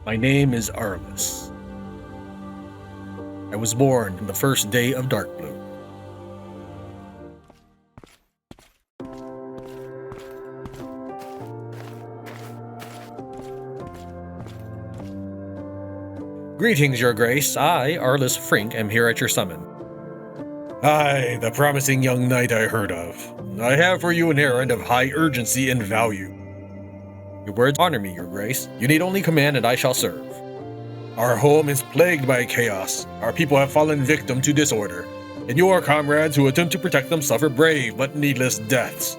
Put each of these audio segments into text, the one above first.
My name is Arliss. I was born on the first day of Darkblue. Greetings, Your Grace. I, Arliss Frink, am here at your summon. Aye, the promising young knight I heard of. I have for you an errand of high urgency and value. Your words honor me, Your Grace. You need only command and I shall serve. Our home is plagued by chaos. Our people have fallen victim to disorder, and your comrades who attempt to protect them suffer brave but needless deaths.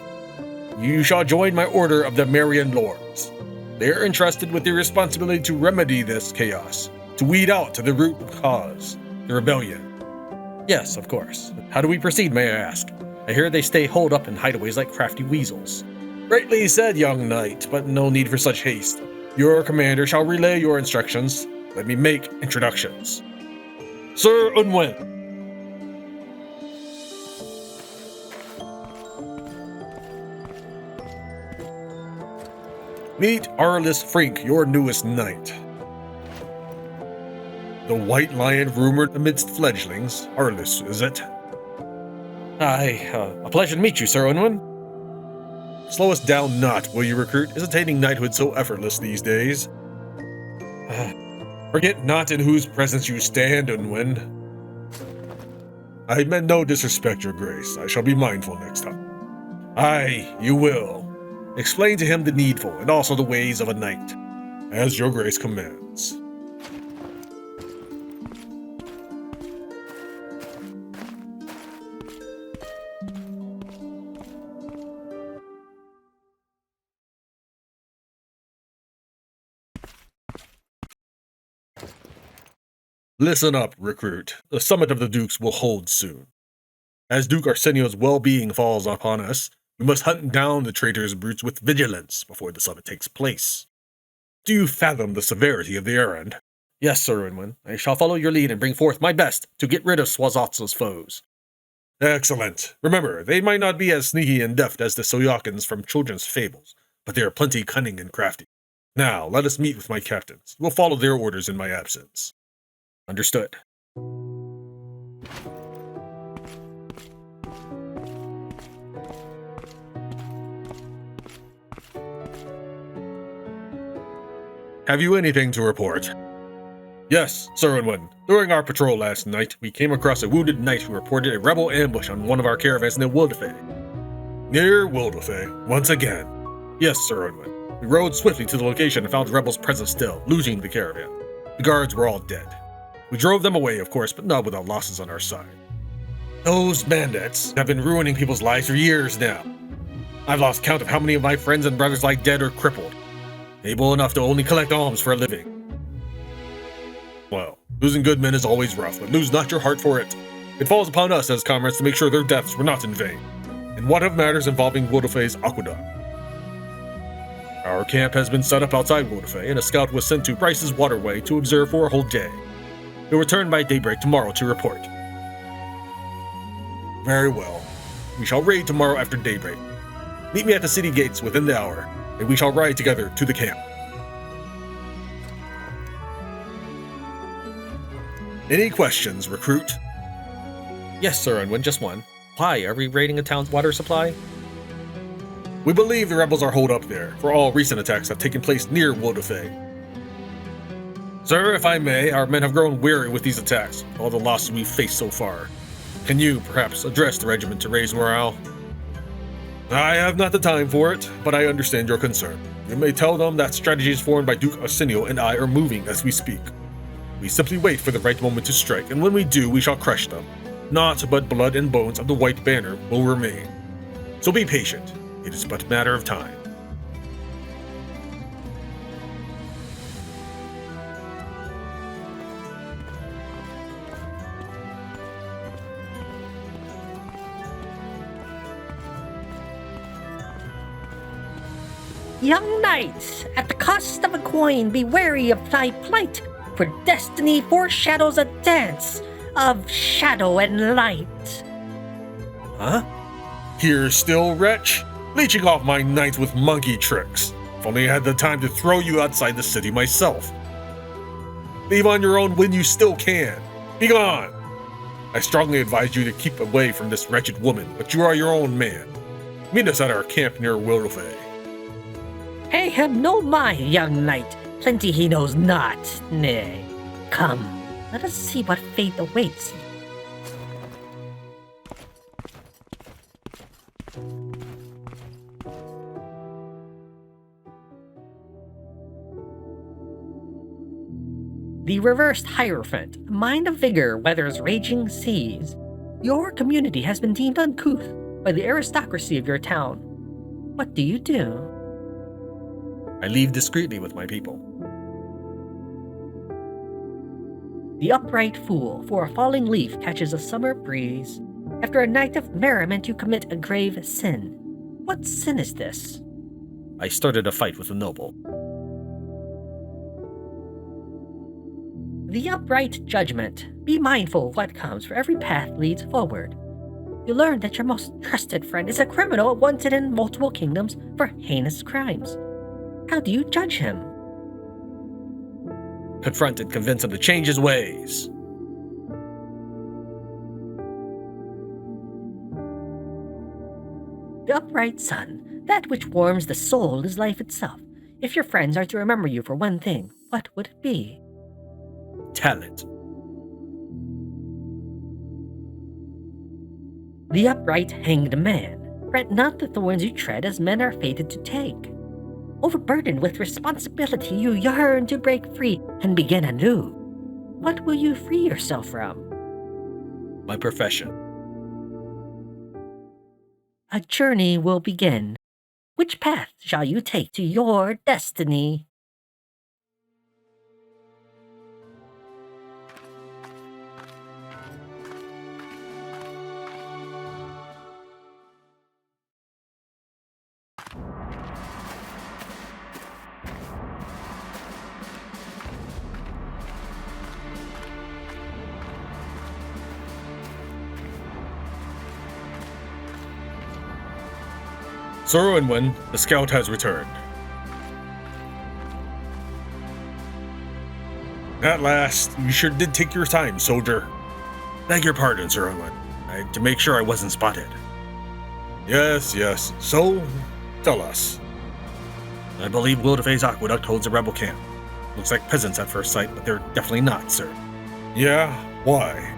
You shall join my order of the Marian Lords. They are entrusted with the responsibility to remedy this chaos, to weed out the root cause, the rebellion. Yes, of course. How do we proceed, may I ask? I hear they stay holed up in hideaways like crafty weasels. Rightly said, young knight, but no need for such haste. Your commander shall relay your instructions. Let me make introductions. Sir Unwen. Meet Arliss Frink, your newest knight. The White Lion rumored amidst fledglings. Arliss, is it? Aye, a pleasure to meet you, Sir Unwin. Slow us down not, will you, recruit? Is attaining knighthood so effortless these days? Forget not in whose presence you stand, Unwin. I meant no disrespect, Your Grace. I shall be mindful next time. Aye, you will. Explain to him the needful, and also the ways of a knight, as Your Grace commands. Listen up, recruit. The summit of the Dukes will hold soon. As Duke Arsenio's well-being falls upon us, we must hunt down the traitorous brutes with vigilance before the summit takes place. Do you fathom the severity of the errand? Yes, Sir Unwin. I shall follow your lead and bring forth my best to get rid of Swazotza's foes. Excellent. Remember, they might not be as sneaky and deft as the Soyakans from children's fables, but they are plenty cunning and crafty. Now, let us meet with my captains. We'll follow their orders in my absence. Understood. Have you anything to report? Yes, Sir Unwin. During our patrol last night, we came across a wounded knight who reported a rebel ambush on one of our caravans near Wildefay. Near Wildefay, once again. Yes, Sir Unwin. We rode swiftly to the location and found the rebels present still, looting the caravan. The guards were all dead. We drove them away, of course, but not without losses on our side. Those bandits have been ruining people's lives for years now. I've lost count of how many of my friends and brothers lie dead or crippled, able enough to only collect alms for a living. Well, losing good men is always rough, but lose not your heart for it. It falls upon us as comrades to make sure their deaths were not in vain, in what of matters involving Wildefay's aqueduct. Our camp has been set up outside Wildefay, and a scout was sent to Bryce's Waterway to observe for a whole day. He'll return by daybreak tomorrow to report. Very well. We shall raid tomorrow after daybreak. Meet me at the city gates within the hour, and we shall ride together to the camp. Any questions, recruit? Yes, Sir Unwin, just one. Why, are we raiding a town's water supply? We believe the rebels are holed up there, for all recent attacks have taken place near Wildefay. Sir, if I may, our men have grown weary with these attacks, all the losses we've faced so far. Can you, perhaps, address the regiment to raise morale? I have not the time for it, but I understand your concern. You may tell them that strategies formed by Duke Arsenio and I are moving as we speak. We simply wait for the right moment to strike, and when we do, we shall crush them. Naught but blood and bones of the White Banner will remain. So be patient. It is but a matter of time. Young knights, at the cost of a coin, be wary of thy plight, for destiny foreshadows a dance of shadow and light. Huh? Here still, wretch? Leeching off my knights with monkey tricks. If only I had the time to throw you outside the city myself. Leave on your own when you still can. Be gone! I strongly advise you to keep away from this wretched woman, but you are your own man. Meet us at our camp near Wildefay. Pay him no mind, young knight. Plenty he knows not. Nay, come, let us see what fate awaits you. The reversed Hierophant, mind of vigor weathers raging seas. Your community has been deemed uncouth by the aristocracy of your town. What do you do? I leave discreetly with my people. The upright fool, for a falling leaf catches a summer breeze. After a night of merriment, you commit a grave sin. What sin is this? I started a fight with a noble. The upright judgment. Be mindful of what comes, for every path leads forward. You learn that your most trusted friend is a criminal wanted in multiple kingdoms for heinous crimes. How do you judge him? Confront and convince him to change his ways. The upright sun. That which warms the soul is life itself. If your friends are to remember you for one thing, what would it be? Talent. The upright hanged man. Fret not the thorns you tread, as men are fated to take. Overburdened with responsibility, you yearn to break free and begin anew. What will you free yourself from? My profession. A journey will begin. Which path shall you take to your destiny? Sir Owen, the scout has returned. At last, you sure did take your time, soldier. Beg your pardon, Sir Owen. I had to make sure I wasn't spotted. Yes. So, tell us. I believe Wildefay's aqueduct holds a rebel camp. Looks like peasants at first sight, but they're definitely not, sir. Yeah? Why?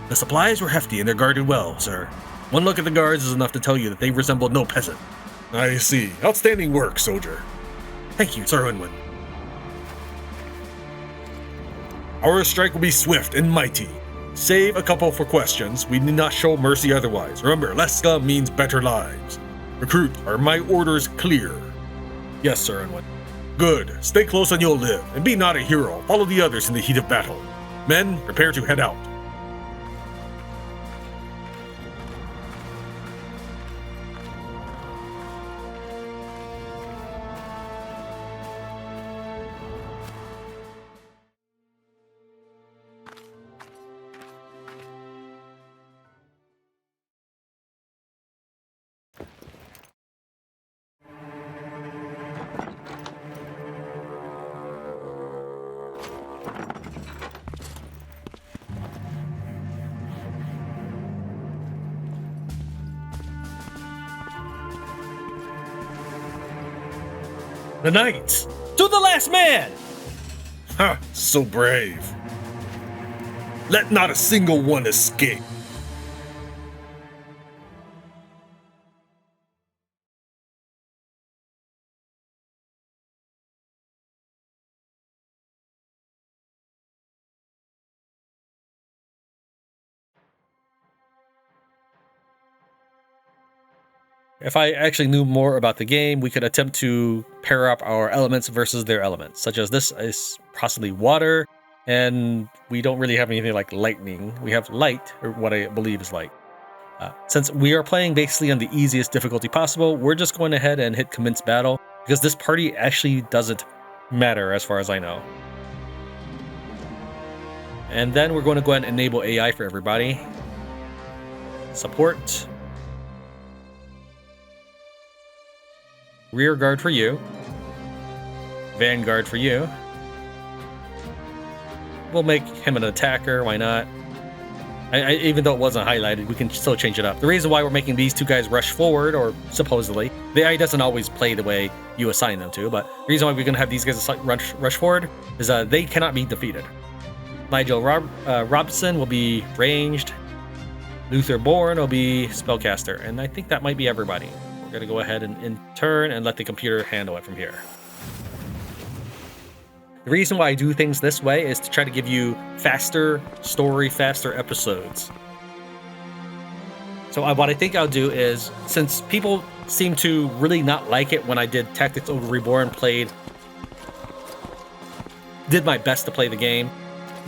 The supplies were hefty and they're guarded well, sir. One look at the guards is enough to tell you that they resemble no peasant. I see. Outstanding work, soldier. Thank you, Sir Unwin. Our strike will be swift and mighty. Save a couple for questions. We need not show mercy otherwise. Remember, less scum means better lives. Recruit, are my orders clear? Yes, Sir Unwin. Good. Stay close and you'll live. And be not a hero. Follow the others in the heat of battle. Men, prepare to head out. The knights! To the last man! Ha! So brave. Let not a single one escape. If I actually knew more about the game, we could attempt to pair up our elements versus their elements, such as this is possibly water, and we don't really have anything like lightning. We have light, or what I believe is light. Since we are playing basically on the easiest difficulty possible, we're just going ahead and hit commence battle, because this party actually doesn't matter as far as I know. And then we're going to go ahead and enable AI for everybody. Support. Rear guard for you. Vanguard for you. we'll make him an attacker. Why not? Even though it wasn't highlighted, we can still change it up. The reason why we're making these two guys rush forward, or supposedly, the AI doesn't always play the way you assign them to, but the reason why we're going to have these guys rush forward is they cannot be defeated. Nigel Robson will be ranged. Luther Bourne will be spellcaster, and I think that might be everybody. We're going to go ahead and turn and let the computer handle it from here. The reason why I do things this way is to try to give you faster story, faster episodes. So what I think I'll do is, since people seem to really not like it when I did Tactics Ogre Reborn, did my best to play the game,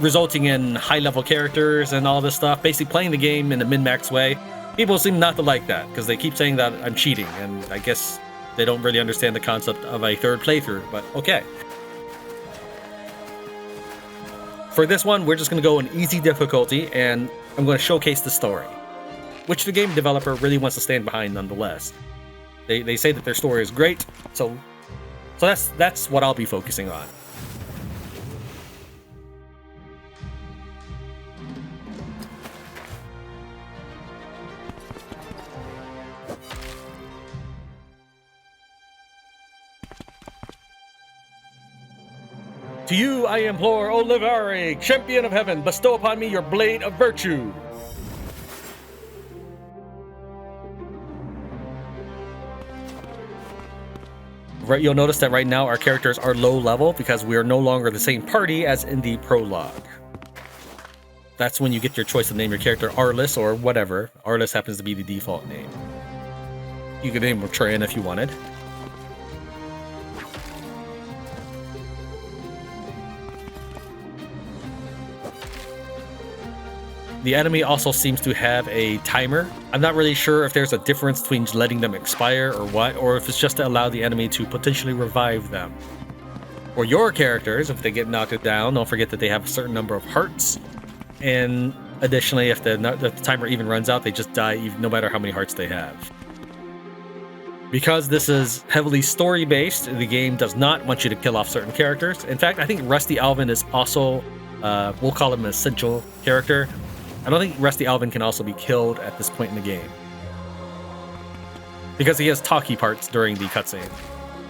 resulting in high-level characters and all this stuff, basically playing the game in a min-max way, people seem not to like that, because they keep saying that I'm cheating, and I guess they don't really understand the concept of a third playthrough, but okay. For this one, we're just going to go in easy difficulty, and I'm going to showcase the story, which the game developer really wants to stand behind nonetheless. They say that their story is great, so that's what I'll be focusing on. To you I implore, O Livare, champion of heaven, bestow upon me your blade of virtue. Right, you'll notice that right now our characters are low level because we are no longer the same party as in the prologue. That's when you get your choice to name your character Arliss or whatever. Arliss happens to be the default name. You could name him Tran if you wanted. The enemy also seems to have a timer. I'm not really sure if there's a difference between letting them expire or what, or if it's just to allow the enemy to potentially revive them. For your characters, if they get knocked down, don't forget that they have a certain number of hearts. And additionally, if the timer even runs out, they just die no matter how many hearts they have. Because this is heavily story-based, the game does not want you to kill off certain characters. In fact, I think Rusty Alvin is also, we'll call him an essential character. I don't think Rusty Alvin can also be killed at this point in the game, because he has talkie parts during the cutscene.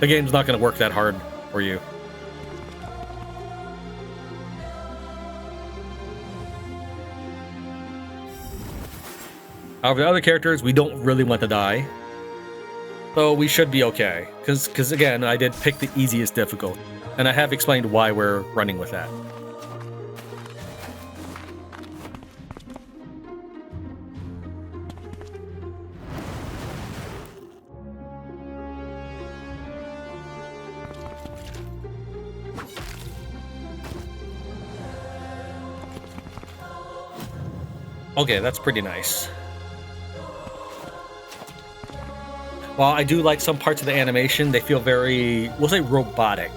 The game's not going to work that hard for you. However, the other characters, we don't really want to die, so we should be okay, because again, I did pick the easiest difficult, and I have explained why we're running with that. Okay, that's pretty nice. While I do like some parts of the animation, they feel very, we'll say, robotic.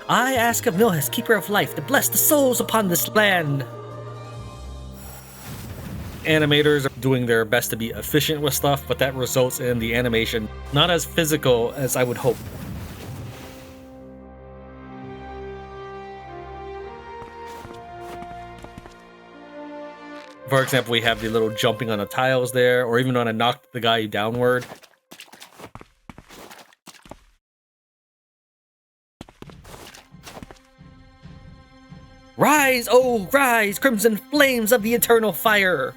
I ask of Milhus, keeper of life, to bless the souls upon this land. Animators are doing their best to be efficient with stuff, but that results in the animation not as physical as I would hope. For example, we have the little jumping on the tiles there, or even when I knocked the guy downward. Rise, oh rise, crimson flames of the eternal fire!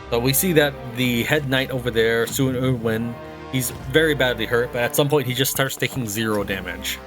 So we see that the head knight over there, Sun Urwin, he's very badly hurt, but at some point he just starts taking 0 damage.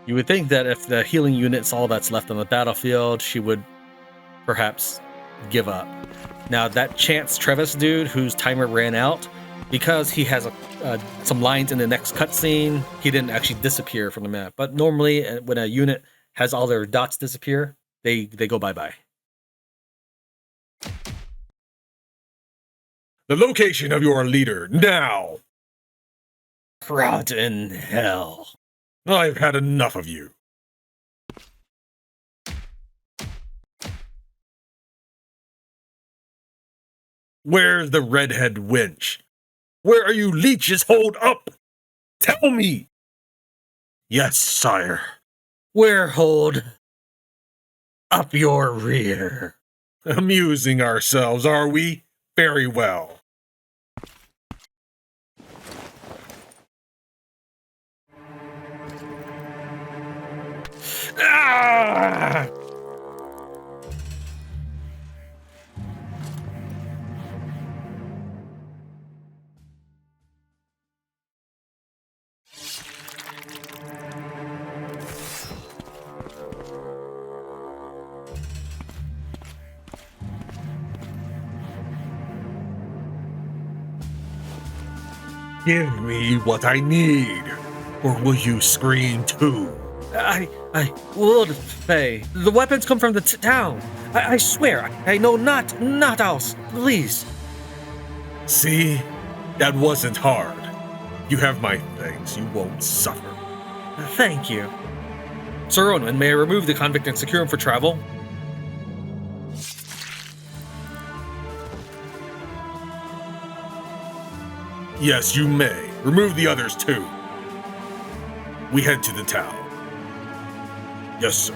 You would think that if the healing unit's all that's left on the battlefield, she would perhaps give up. Now, that Chance Trevis dude whose timer ran out, because he has some lines in the next cutscene, he didn't actually disappear from the map. But normally, when a unit has all their dots disappear, they go bye-bye. The location of your leader, now! Rot in hell. I've had enough of you. Where's the redhead wench? Where are you leeches holed up? Tell me! Yes, sire. We're hold up your rear. Amusing ourselves, are we? Very well. Ah! Give me what I need, or will you scream too? Wildefay. The weapons come from the town. I swear, I know not else. Please. See? That wasn't hard. You have my thanks. You won't suffer. Thank you. Sir Owen, may I remove the convict and secure him for travel? Yes, you may. Remove the others too. We head to the town. Yes, sir.